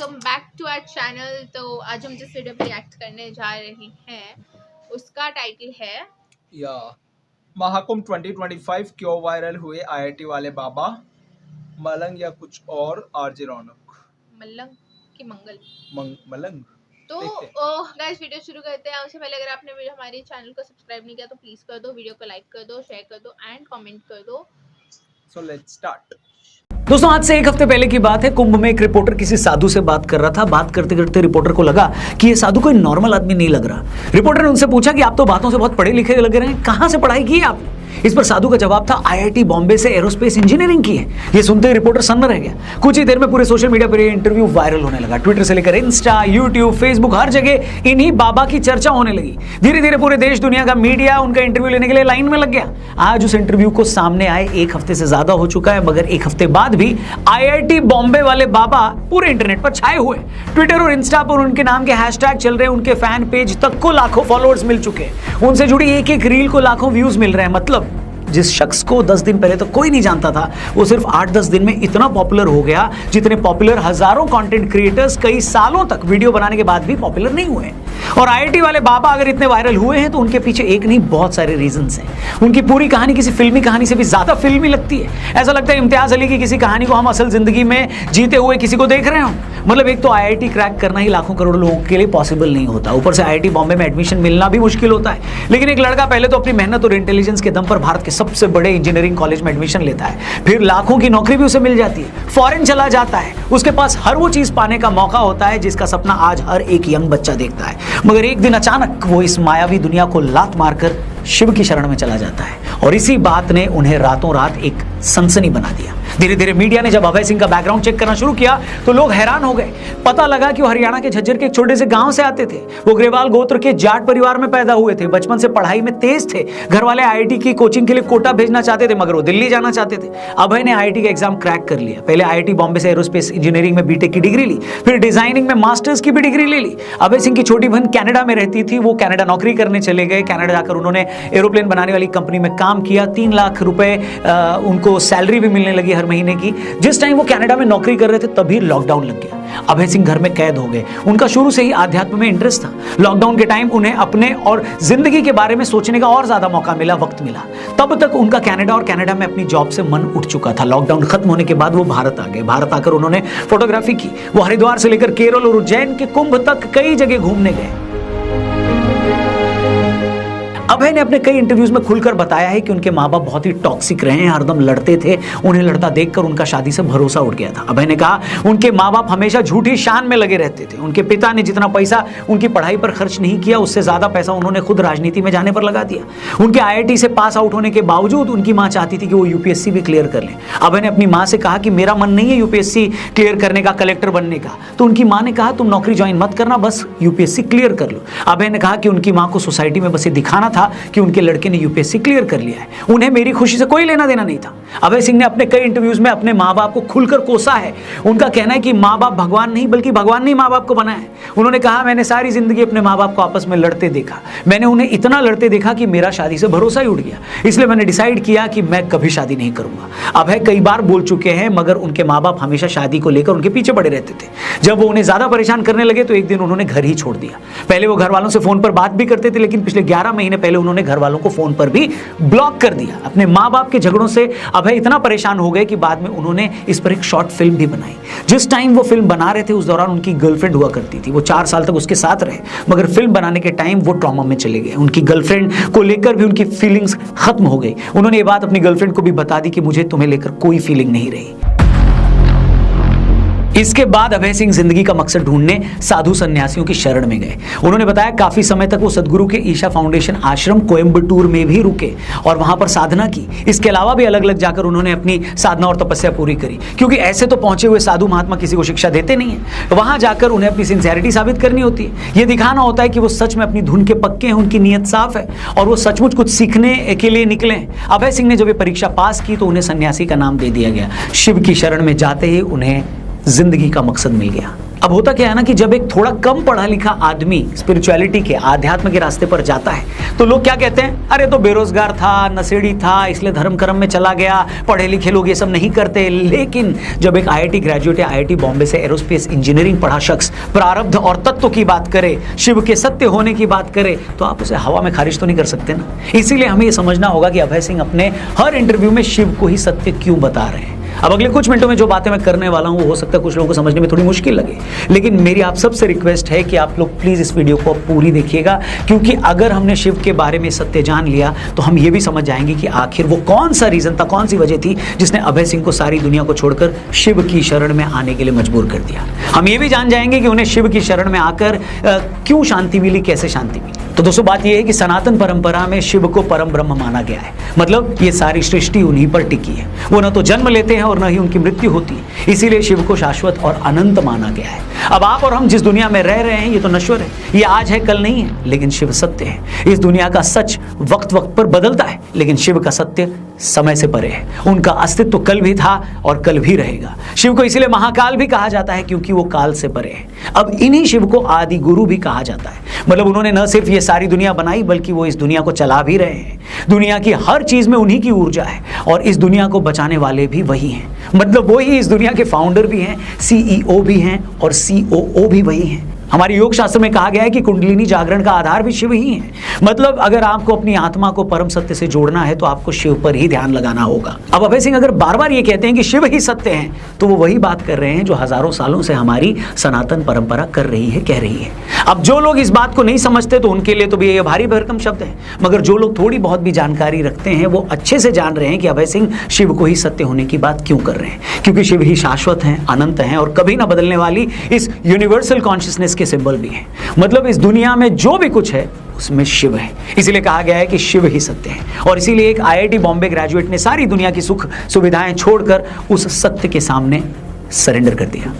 Welcome back to our channel. तो आज हम जिस वीडियो पे रिएक्ट करने जा रहे हैं उसका टाइटल है महाकुंभ 2025 क्यों वायरल हुए आईआईटी वाले बाबा, मलंग या कुछ और। आरजे रौनक मलंग की मंगल मलंग। तो गाइस वीडियो शुरू करते हैं। उससे पहले अगर आपने हमारे चैनल को सब्सक्राइब नहीं किया तो प्लीज कर दो, वीडियो को लाइक कर दो, शेयर कर दो एंड कमेंट कर दो। So let's start. दोस्तों आज से एक हफ्ते पहले की बात है। कुंभ में एक रिपोर्टर किसी साधु से बात कर रहा था। बात करते करते रिपोर्टर को लगा कि ये साधु कोई नॉर्मल आदमी नहीं लग रहा। रिपोर्टर ने उनसे पूछा कि आप तो बातों से बहुत पढ़े लिखे लग रहे हैं, कहां से पढ़ाई की है आपने। इस पर साधु का जवाब था आईआईटी बॉम्बे से एरोस्पेस इंजीनियरिंग की है। ये सुनते ही रिपोर्टर सन्न रह गया। कुछ ही देर में पूरे सोशल मीडिया पर ये इंटरव्यू वायरल होने लगा। ट्विटर से लेकर इंस्टा, यूट्यूब, फेसबुक, हर जगह इन्हीं बाबा की चर्चा होने लगी। धीरे धीरे पूरे देश दुनिया का मीडिया उनका इंटरव्यू लेने के लिए लाइन में लग गया। आज उस इंटरव्यू को सामने आए एक हफ्ते से ज्यादा हो चुका है, मगर एक हफ्ते बाद भी आईआईटी बॉम्बे वाले बाबा पूरे इंटरनेट पर छाए हुए। ट्विटर और इंस्टा पर उनके नाम के हैशटैग चल रहे हैं। उनके फैन पेज तक को लाखों फॉलोअर्स मिल चुके हैं। उनसे जुड़ी एक एक रील को लाखों व्यूज मिल रहे हैं। मतलब जिस शख्स को 10 दिन पहले तो कोई नहीं जानता था, वो सिर्फ 8-10 दिन में इतना पॉपुलर हो गया जितने पॉपुलर हजारों कंटेंट क्रिएटर्स कई सालों तक वीडियो बनाने के बाद भी पॉपुलर नहीं हुए। और आईआईटी वाले बाबा अगर इतने वायरल हुए हैं तो उनके पीछे एक नहीं बहुत सारे रीजंस हैं। उनकी पूरी कहानी किसी फिल्मी कहानी से भी ज्यादा फिल्मी लगती है। ऐसा लगता है इम्तियाज अली की किसी कहानी को हम असल जिंदगी में जीते हुए किसी को देख रहे हो। मतलब एक तो आईआईटी क्रैक करना ही लाखों करोड़ों लोगों के लिए पॉसिबल नहीं होता, ऊपर से आईआईटी बॉम्बे में एडमिशन मिलना भी मुश्किल होता है। लेकिन एक लड़का पहले तो अपनी मेहनत और इंटेलिजेंस के दम पर भारत के सबसे बड़े इंजीनियरिंग कॉलेज में एडमिशन लेता है, फिर लाखों की नौकरी भी उसे मिल जाती है, फॉरेन चला जाता है, उसके पास हर वो चीज पाने का मौका होता है जिसका सपना आज हर एक यंग बच्चा देखता है। मगर एक दिन अचानक वो इस मायावी दुनिया को लात मारकर शिव की शरण में चला जाता है। और इसी बात ने उन्हें रातों रात एक सनसनी बना दिया। धीरे धीरे मीडिया ने जब अभय सिंह का बैकग्राउंड चेक करना शुरू किया तो लोग हैरान हो गए। पता लगा कि वो हरियाणा के झज्जर के एक छोटे से गांव से आते थे। वो ग्रेवाल गोत्र के जाट परिवार में पैदा हुए थे। बचपन से पढ़ाई में तेज थे। घर वाले आईआईटी की कोचिंग के लिए कोटा भेजना चाहते थे, मगर वो दिल्ली जाना चाहते थे। अभय ने आईआईटी का एग्जाम क्रैक कर लिया। पहले आईआईटी बॉम्बे से एरोस्पेस इंजीनियरिंग में बीटेक की डिग्री ली, फिर डिजाइनिंग में मास्टर्स की भी डिग्री ले ली। अभय सिंह की छोटी बहन कनाडा में रहती थी। वो कनाडा नौकरी करने चले गए। कनाडा जाकर उन्होंने एरोप्लेन बनाने वाली कंपनी में काम किया। 3 लाख रुपए उनको सैलरी भी मिलने लगी हर महीने की। जिस टाइम वो कनाडा में नौकरी कर रहे थे तभी लॉकडाउन लग गया। अभय सिंह घर में कैद हो गए। उनका शुरू से ही आध्यात्म में इंटरेस्ट था। लॉकडाउन के टाइम उन्हें अपने और जिंदगी के बारे में सोचने का और ज्यादा मौका मिला, वक्त मिला। तब तक उनका कनाडा और कनाडा में अपनी जॉब से मन उठ चुका था। लॉकडाउन खत्म होने के बाद वो भारत आ गए। भारत आकर उन्होंने फोटोग्राफी की। वो हरिद्वार से लेकर केरल और उज्जैन के कुंभ तक कई जगह घूमने गए। अभय ने अपने कई इंटरव्यूज में खुलकर बताया है कि उनके माँ बाप बहुत ही टॉक्सिक रहे हैं, हरदम लड़ते थे। उन्हें लड़ता देखकर उनका शादी से भरोसा उठ गया था। अभय ने कहा उनके माँ बाप हमेशा झूठी शान में लगे रहते थे। उनके पिता ने जितना पैसा उनकी पढ़ाई पर खर्च नहीं किया, उससे ज्यादा पैसा उन्होंने खुद राजनीति में जाने पर लगा दिया। उनके आईआईटी से पास आउट होने के बावजूद उनकी माँ चाहती थी कि वो यूपीएससी भी क्लियर कर ले। अभय ने अपनी माँ से कहा कि मेरा मन नहीं है यूपीएससी क्लियर करने का, कलेक्टर बनने का। तो उनकी माँ ने कहा तुम नौकरी ज्वाइन मत करना, बस यूपीएससी क्लियर कर लो। अभय ने कहा कि उनकी माँ को सोसाइटी में बस ये दिखाना था कि उनके लड़के ने यूपीएससी क्लियर कर लिया है। उन्हें मेरी खुशी से कोई लेना देना नहीं था। अभय सिंह ने अपने कई इंटरव्यूज में अपने माँ बाप को खुलकर कोसा है। उनका कहना है कि माँ बाप भगवान नहीं बल्कि भगवान ने माँ बाप को बनाया है। उन्होंने कहा मैंने सारी जिंदगी अपने माँ बाप को आपस में लड़ते देखा। मैंने उन्हें इतना लड़ते देखा कि मेरा शादी से भरोसा ही उठ गया। इसलिए मैंने डिसाइड किया कि मैं कभी शादी नहीं करूंगा। अभय कई बार बोल चुके हैं, मगर उनके माँ बाप हमेशा शादी को लेकर उनके पीछे पड़े रहते थे। जब वो उन्हें ज्यादा परेशान करने लगे तो एक दिन उन्होंने घर ही छोड़ दिया। पहले वो घर वालों से फोन पर बात भी करते थे, लेकिन पिछले 11 महीने पहले उन्होंने घर वालों को फोन पर भी ब्लॉक कर दिया। अपने माँ बाप के झगड़ों से अभय इतना परेशान हो गए कि बाद में उन्होंने इस पर एक शॉर्ट फिल्म भी बनाई। जिस टाइम वो फिल्म बना रहे थे उस दौरान उनकी गर्लफ्रेंड हुआ करती थी। वो 4 साल तक उसके साथ रहे, मगर फिल्म बनाने के टाइम वो ट्रॉमा में चले गए। उनकी गर्लफ्रेंड को लेकर भी उनकी फीलिंग्स खत्म हो गई। उन्होंने ये बात अपनी गर्लफ्रेंड को भी बता दी कि मुझे तुम्हें लेकर कोई फीलिंग नहीं रही। इसके बाद अभय सिंह जिंदगी का मकसद ढूंढने साधु सन्यासियों की शरण में गए। उन्होंने बताया काफी समय तक वो सदगुरु के ईशा फाउंडेशन आश्रम कोयम्बटूर में भी रुके और वहां पर साधना की। इसके अलावा भी अलग अलग जाकर उन्होंने अपनी साधना और तपस्या पूरी करी, क्योंकि ऐसे तो पहुंचे हुए साधु महात्मा किसी को शिक्षा देते नहीं है। वहां जाकर उन्हें अपनी सिंसियरिटी साबित करनी होती है। ये दिखाना होता है कि वो सच में अपनी धुन के पक्के हैं, उनकी नीयत साफ है और वो सचमुच कुछ सीखने के लिए निकले हैं। अभय सिंह ने जब ये परीक्षा पास की तो उन्हें सन्यासी का नाम दे दिया गया। शिव की शरण में जाते ही उन्हें जिंदगी का मकसद मिल गया। अब होता क्या है ना कि जब एक थोड़ा कम पढ़ा लिखा आदमी स्पिरिचुअलिटी के, आध्यात्म के रास्ते पर जाता है तो लोग क्या कहते हैं, अरे तो बेरोजगार था, नशेड़ी था, इसलिए धर्म कर्म में चला गया, पढ़े लिखे लोग ये सब नहीं करते। लेकिन जब एक आईआईटी ग्रेजुएट या आईआईटी बॉम्बे से एरोस्पेस इंजीनियरिंग पढ़ा शख्स प्रारब्ध और तत्व की बात करे, शिव के सत्य होने की बात करे, तो आप उसे हवा में खारिज तो नहीं कर सकते ना। इसीलिए हमें ये समझना होगा कि अभय सिंह अपने हर इंटरव्यू में शिव को ही सत्य क्यों बता रहे हैं। अब अगले कुछ मिनटों में जो बातें मैं करने वाला हूं वो हो सकता है कुछ लोगों को समझने में थोड़ी मुश्किल लगे, लेकिन मेरी आप सबसे रिक्वेस्ट है कि आप लोग प्लीज इस वीडियो को पूरी देखिएगा, क्योंकि अगर हमने शिव के बारे में सत्य जान लिया तो हम ये भी समझ जाएंगे कि आखिर वो कौन सा रीजन था, कौन सी वजह थी जिसने अभय सिंह को सारी दुनिया को छोड़कर शिव की शरण में आने के लिए मजबूर कर दिया। हम ये भी जान जाएंगे कि उन्हें शिव की शरण में आकर क्यों शांति मिली, कैसे शांति मिली। तो दोस्तों बात यह है कि सनातन परंपरा में शिव को परम ब्रह्म माना गया है, मतलब ये सारी सृष्टि उन्हीं पर टिकी है। वो न तो जन्म लेते हैं और न ही उनकी मृत्यु होती है, इसीलिए शिव को शाश्वत और अनंत माना गया है। अब आप और हम जिस दुनिया में रह रहे हैं ये तो नश्वर है, ये आज है कल नहीं है, लेकिन शिव सत्य है। इस दुनिया का सच वक्त वक्त पर बदलता है, लेकिन शिव का सत्य समय से परे है। उनका अस्तित्व तो कल भी था और कल भी रहेगा। शिव को इसीलिए महाकाल भी कहा जाता है क्योंकि वो काल से परे है। अब इन्हीं शिव को आदि गुरु भी कहा जाता है, मतलब उन्होंने न सिर्फ ये सारी दुनिया बनाई बल्कि वो इस दुनिया को चला भी रहे हैं। दुनिया की हर चीज में उन्हीं की ऊर्जा है और इस दुनिया को बचाने वाले भी वही हैं, मतलब वही इस दुनिया के फाउंडर भी हैं, सीईओ भी हैं और सीओओ भी वही हैं। हमारे योग शास्त्र में कहा गया है कि कुंडलिनी जागरण का आधार भी शिव ही है, मतलब अगर आपको अपनी आत्मा को परम सत्य से जोड़ना है तो आपको शिव पर ही ध्यान लगाना होगा। अब अभय सिंह अगर बार बार ये कहते हैं कि शिव ही सत्य है तो वो वही बात कर रहे हैं जो हजारों सालों से हमारी सनातन परंपरा कर रही है, कह रही है। अब जो लोग इस बात को नहीं समझते तो उनके लिए तो भी ये भारी भरकम शब्द है, मगर जो लोग थोड़ी बहुत भी जानकारी रखते हैं वो अच्छे से जान रहे हैं कि अभय सिंह शिव को ही सत्य होने की बात क्यों कर रहे हैं, क्योंकि शिव ही शाश्वत हैं, अनंत हैं और कभी ना बदलने वाली इस यूनिवर्सल कॉन्शियसनेस के सिंबल भी है। मतलब इस दुनिया में जो भी कुछ है उसमें शिव है, इसीलिए कहा गया है कि शिव ही सत्य है। और इसीलिए एक आईआईटी बॉम्बे ग्रेजुएट ने सारी दुनिया की सुख सुविधाएं छोड़कर उस सत्य के सामने सरेंडर कर दिया।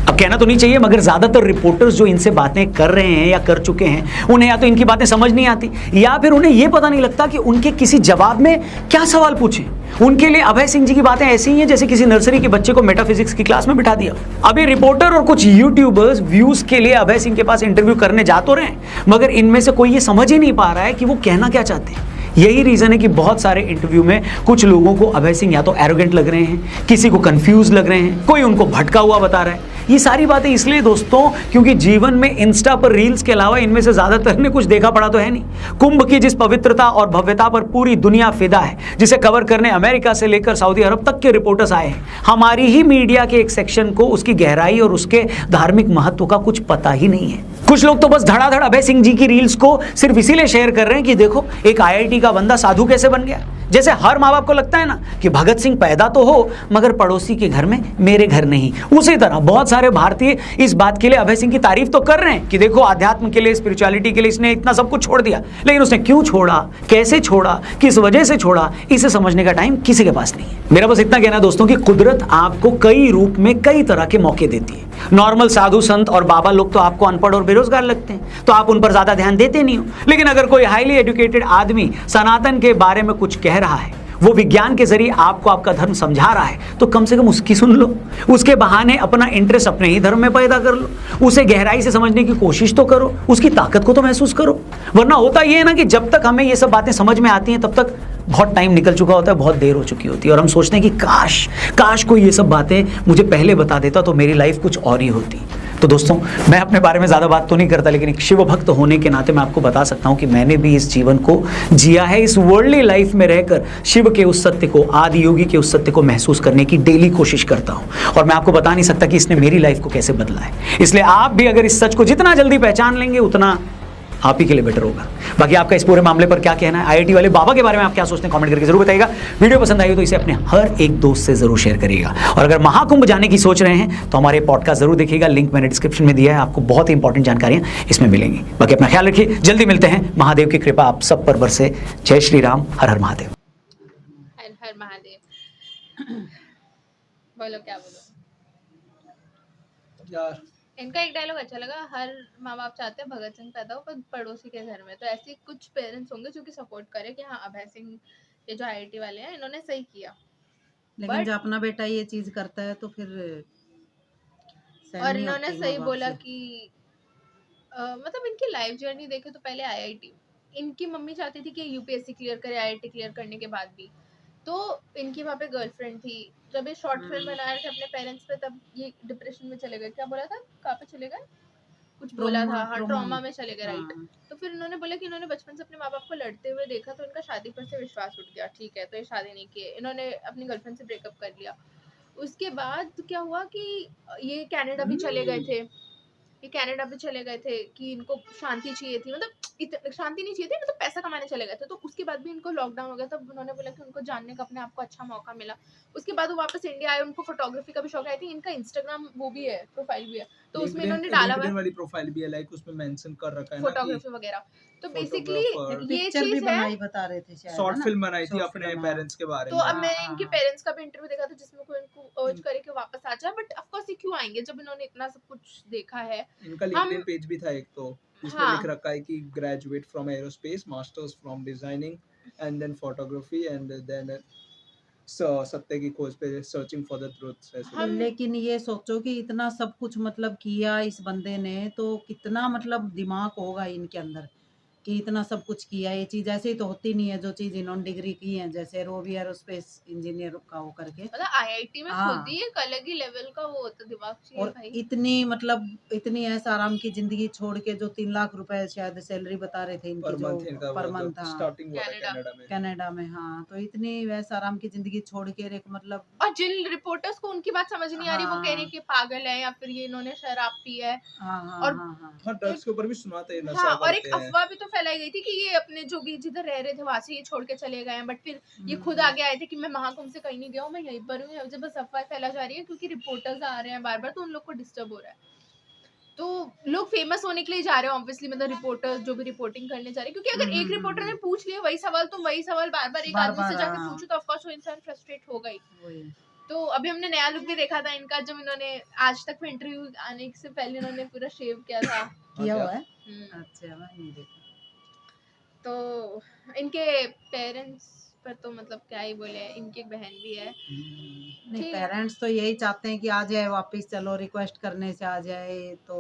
अब कहना तो नहीं चाहिए, मगर ज्यादातर रिपोर्टर्स जो इनसे बातें कर रहे हैं या कर चुके हैं उन्हें या तो इनकी बातें समझ नहीं आती या फिर उन्हें यह पता नहीं लगता कि उनके किसी जवाब में क्या सवाल पूछें। उनके लिए अभय सिंह जी की बातें ऐसी ही हैं जैसे किसी नर्सरी के बच्चे को मेटाफिजिक्स की क्लास में बिठा दिया। अब ये रिपोर्टर और कुछ यूट्यूबर्स व्यूज के लिए अभय सिंह के पास इंटरव्यू करने जा तो रहे हैं, मगर इनमें से कोई ये समझ ही नहीं पा रहा है कि वो कहना क्या चाहते हैं। यही रीजन है कि बहुत सारे इंटरव्यू में कुछ लोगों को अभय सिंह या तो एरोगेंट लग रहे हैं, किसी को कंफ्यूज लग रहे हैं, कोई उनको भटका हुआ बता रहा है। ये सारी बातें इसलिए दोस्तों क्योंकि जीवन में इंस्टा पर रील्स के अलावा इनमें से ज्यादातर ने कुछ देखा पड़ा तो है नहीं। कुंभ की जिस पवित्रता और भव्यता पर पूरी दुनिया फिदा है, जिसे कवर करने अमेरिका से लेकर सऊदी अरब तक के रिपोर्टर्स आए हैं, हमारी ही मीडिया के एक सेक्शन को उसकी गहराई और उसके धार्मिक महत्व का कुछ पता ही नहीं है। कुछ लोग तो बस धड़ाधड़ अभय सिंह जी की रील्स को सिर्फ इसीलिए शेयर कर रहे हैं कि देखो एक आईआईटी का बंदा साधु कैसे बन गया। जैसे हर माँ बाप को लगता है ना कि भगत सिंह पैदा तो हो मगर पड़ोसी के घर में, मेरे घर नहीं, उसी तरह बहुत सारे भारतीय इस बात के लिए अभय सिंह की तारीफ तो कर रहे हैं कि देखो आध्यात्म के लिए, स्पिरिचुअलिटी के लिए इसने इतना सब कुछ छोड़ दिया, लेकिन उसने क्यों छोड़ा, कैसे छोड़ा, किस वजह से छोड़ा, इसे समझने का टाइम किसी के पास नहीं है। मेरा बस इतना कहना है दोस्तों कि कुदरत आपको कई रूप में कई तरह के मौके देती है। नॉर्मल साधु संत और बाबा लोग तो आपको अनपढ़ और बेरोजगार लगते हैं तो आप उन पर ज्यादा ध्यान देते नहीं हो, लेकिन अगर कोई हाईली एजुकेटेड आदमी सनातन के बारे में कुछ कह रहा है, वो विज्ञान के जरिए आपको आपका धर्म समझा रहा है, तो कम से कम उसकी सुन लो, उसके बहाने अपना इंटरेस्ट अपने ही धर्म में पैदा कर लो, उसे गहराई से समझने की कोशिश तो करो, उसकी ताकत को तो महसूस करो। वरना होता ये है ना कि जब तक हमें ये सब बातें समझ में आती हैं तब तक बहुत टाइम निकल चुका होता है, बहुत देर हो चुकी होती है और हम सोचते हैं कि काश काश कोई ये सब बातें मुझे पहले बता देता तो मेरी लाइफ कुछ और ही होती। तो दोस्तों मैं अपने बारे में ज़्यादा बात तो नहीं करता, लेकिन एक शिव भक्त होने के नाते मैं आपको बता सकता हूँ कि मैंने भी इस जीवन को जिया है, इस वर्ल्डली लाइफ में रहकर शिव के उस सत्य को, आदि योगी के उस सत्य को महसूस करने की डेली कोशिश करता हूँ और मैं आपको बता नहीं सकता कि इसने मेरी लाइफ को कैसे बदला है। इसलिए आप भी अगर इस सच को जितना जल्दी पहचान लेंगे उतना आप ही के लिए बेटर होगा। बाकी आपका इस पूरे मामले पर क्या कहना है, आईआईटी वाले बाबा के बारे में आप क्या सोचते हैं, कमेंट करके जरूर बताइएगा। वीडियो पसंद आई हो तो इसे अपने हर एक दोस्त से जरूर शेयर करिएगा और अगर महाकुंभ जाने की सोच रहे हैं तो हमारे पॉडकास्ट जरूर देखिएगा, लिंक मैंने डिस्क्रिप्शन में दिया है, आपको बहुत ही इंपॉर्टेंट जानकारियां इसमें मिलेंगी। बाकी अपना ख्याल रखिए, जल्दी मिलते हैं, महादेव की कृपा आप सब पर बरसे। जय श्री राम, हर हर महादेव। हर हर महादेव। बोलो क्या बोलो यार। इनका एक डायलॉग अच्छा लगा, हर माँ बाप चाहते हैं भगत सिंह पैदा हो पर पड़ोसी के घर में, तो ऐसे कुछ पेरेंट्स होंगे जो कि सपोर्ट करे कि हाँ अभय सिंह ये जो आईआईटी वाले हैं इन्होंने सही किया। लेकिन But- जब अपना बेटा ये चीज करता है तो फिर सहन और नहीं इन्होंने होती सही माँ बाप बोला से। कि मतलब इनकी लाइफ जर्नी देखे तो पहले आईआईटी, इनकी मम्मी चाहती थी कि यूपीएससी क्लियर करे आईआईटी क्लियर करने के बाद भी। तो इनकी वहाँ पे गर्लफ्रेंड थी, जब ये शॉर्ट फिल्म बना रहे थे अपने पेरेंट्स पे तब ये डिप्रेशन में चले गए। क्या बोला था, कहाँ पे चले गए, कुछ बोला था, हाँ ट्रॉमा में चले गए, राइट। हाँ। तो फिर इन्होंने बोला कि इन्होंने बचपन से अपने माँ बाप को लड़ते हुए देखा तो इनका शादी पर से विश्वास उठ गया, ठीक है तो ये शादी नहीं किए, इन्होंने अपनी गर्लफ्रेंड से ब्रेकअप कर लिया। उसके बाद क्या हुआ कि ये कनाडा भी चले गए थे, ये कनाडा भी चले गए थे कि इनको शांति चाहिए थी, मतलब शांति नहीं चाहिए थी, मतलब पैसा कमाने चले गए थे। तो उसके बाद भी इनको लॉकडाउन हो गया, तब उन्होंने बोला कि उनको जानने का अपने आप को अच्छा मौका मिला। उसके बाद वो वापस इंडिया आए, उनको फोटोग्राफी का भी शौक है, थी इनका इंस्टाग्राम वो भी है, प्रोफाइल भी है, तो उसमें इन्होंने डाला हुआ लिंक्डइन है वाली प्रोफाइल भी है, लाइक उसमें मेंशन कर रखा है ना कि फोटोग्राफी वगैरह। तो बेसिकली फोटोग्राफर ये पिक्चर भी चीज है। बनाई बता रहे थे शायद, शॉर्ट है ना? फिल्म बनाई थी Short अपने film, हाँ। पेरेंट्स के बारे तो में। अब मैंने हाँ, इनके हाँ। पेरेंट्स का भी इंटरव्यू देखा था जिसमें कोई इनको अर्ज करे कि वापस आ जाए, बट ऑफ कोर्स ये क्यों आएंगे जब इन्होंने इतना सब कुछ देखा है। इनका हम लिंक्डइन पेज भी था एक, तो जिसपे हाँ लिख रखा है कि graduate from aerospace, masters from designing and then photography and then सत्य की खोज पे सर्चिंग फॉर द ट्रुथ ऐसे। हम लेकिन ये सोचो कि इतना सब कुछ मतलब किया इस बंदे ने, तो कितना मतलब दिमाग होगा इनके अंदर कि इतना सब कुछ किया। ये चीज ऐसे ही तो होती नहीं है, जो चीज इन्होंने डिग्री की है, जैसे रोबी एरोस्पेस इंजीनियर का वो करके। मतलब आईआईटी में हाँ। खुद ही एक अलग ही लेवल का वो होता, दिमाग चाहिए और भाई। इतनी मतलब इतनी ऐसा आराम की जिंदगी छोड़ के, जो 3 लाख रुपए शायद सैलरी बता रहे थे इनकी, पर जो मंथ इनका पर मंथ, हाँ स्टार्टिंग हुआ था कनाडा। कनाडा में। कनाडा में। हाँ, तो इतनी वैसा आराम की जिंदगी छोड़ के एक मतलब, और जिन रिपोर्टर्स को उनकी बात समझ नहीं आ रही, वो कह रही हाँ। कि पागल है या फिर ये इन्होंने शराब पी है। हाँ हाँ और हाँ हाँ हाँ, ड्रग्स के ऊपर भी सुना था ये नशा हाँ, और एक करते हैं। अफवाह भी तो फैलाई गई थी कि ये अपने जो भी जिधर रह रहे थे वहां से ये छोड़ के चले गए हैं, बट फिर ये खुद आगे आए थे कि मैं महाकुंभ से कहीं नहीं गया हूँ, मैं यहीं पर हूँ। जब बस अफवाह फैला जा रही है क्योंकि रिपोर्टर्स आ रहे हैं बार बार, तो उन लोग को डिस्टर्ब हो रहा है। तो लोग फेमस होने के लिए जा रहे हैं ऑब्वियसली, मतलब रिपोर्टर जो भी रिपोर्टिंग करने जा रहे हैं, क्योंकि अगर एक रिपोर्टर ने पूछ लिया वही सवाल, तो वही सवाल बार बार एक आदमी से जाके पूछो तो ऑफकोर्स वो इंसान फ्रस्ट्रेट होगा ही। वही। तो अभी हमने नया लुक भी देखा था इनका, जब इन्होंने आज तक में इंटरव्यू आने से पहले इन्होंने पूरा शेव किया था। किया हुआ है। हम्म। अच्छा, मैं नहीं देखा। तो इनके पेरेंट्स पर तो मतलब क्या ही बोले, इनकी एक बहन भी है। नहीं, ठीक है। पेरेंट्स तो यही चाहते हैं कि आ जाए वापस, चलो रिक्वेस्ट करने से आ जाए। तो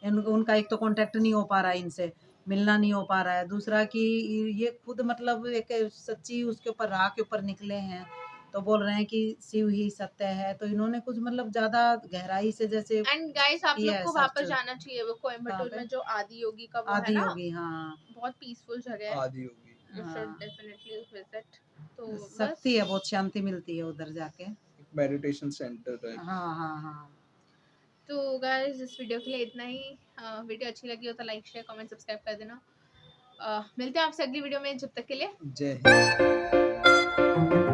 उनका एक तो कांटेक्ट नहीं हो पा रहा है, इनसे मिलना नहीं हो पा रहा है। दूसरा कि ये खुद मतलब एक सच्ची उसके ऊपर राह के ऊपर निकले हैं, तो बोल रहे हैं कि शिव ही सत्य है। तो इन्होंने कुछ मतलब ज्यादा गहराई से जैसे एंड गाइस आप किया लोग है को वापस सर्च। जाना चाहिए, वो कोयम्बटूर पे? में जो आदि योगी का वो है आदि ना, योगी, हाँ बहुत पीसफुल जगह है, आदि होगी। यू हाँ। Should definitely visit. तो बस शक्ति है, बहुत शांति मिलती है उधर जाके। मेडिटेशन सेंटर है। हाँ हाँ हाँ। तो गाइस इस वीडियो के लिए इतना ही। वीडियो अच्छी लगी हो तो लाइक शेयर कमेंट सब्सक्राइब कर देना। मिलते हैं आपसे अगली वीडियो में, जब तक के लिए जय हिंद।